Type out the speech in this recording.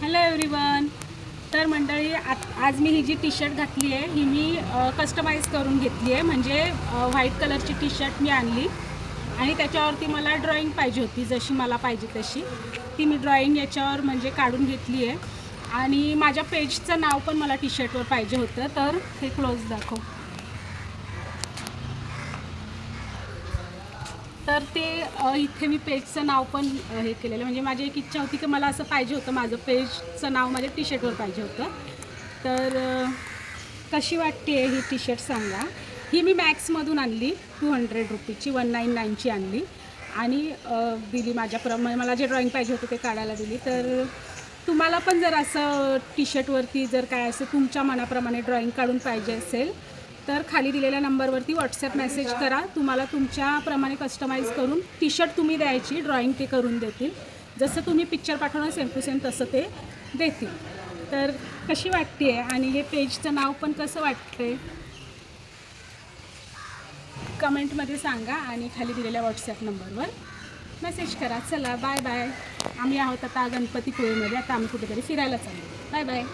Hello everyone. तर मंडळी आज मी ही जी टी शर्ट घातली आहे ही मी कस्टमाइज करून घेतली आहे. म्हणजे व्हाईट कलरची टी शर्ट मी आणली आणि त्याच्यावरती मला ड्रॉइंग पाहिजे होती, जशी मला पाहिजे तशी ती मी ड्रॉइंग याच्यावर म्हणजे काढून घेतली आहे. आणि माझ्या पेजचं नाव पण मला टी शर्टवर पाहिजे होतं, तर हे क्लोज दाखव. तर ते इथे मी पेजचं नाव पण हे केलेलं. म्हणजे माझी एक इच्छा होती की मला असं पाहिजे होतं, माझं पेजचं नाव माझ्या टी शर्टवर पाहिजे होतं. तर कशी वाटते ही टी शर्ट सांगा. ही मी मॅक्समधून आणली, 200 रुपीची, 199ची आणली आणि दिली माझ्याप्रमाणे. मला जे ड्रॉइंग पाहिजे होतं ते काढायला दिली. तर तुम्हाला पण जर असं टी शर्टवरती जर काय असं तुमच्या मनाप्रमाणे ड्रॉइंग काढून पाहिजे असेल तर खाली दिलेल्या नंबरवरती व्हॉट्सॲप मेसेज करा. तुम्हाला तुमच्याप्रमाणे कस्टमाइज करून टी शर्ट तुम्ही द्यायची, ड्रॉइंग ते करून देतील. जसं तुम्ही पिक्चर पाठवणार सेम टू सेम तसं ते देतील. तर कशी वाटते आहे आणि हे पेजचं नाव पण कसं वाटते कमेंटमध्ये सांगा आणि खाली दिलेल्या व्हॉट्सॲप नंबरवर मेसेज करा. चला बाय बाय. आम्ही आहोत आता गणपतीपुळेमध्ये. आता आम्ही कुठेतरी फिरायला चाललो. Bye bye.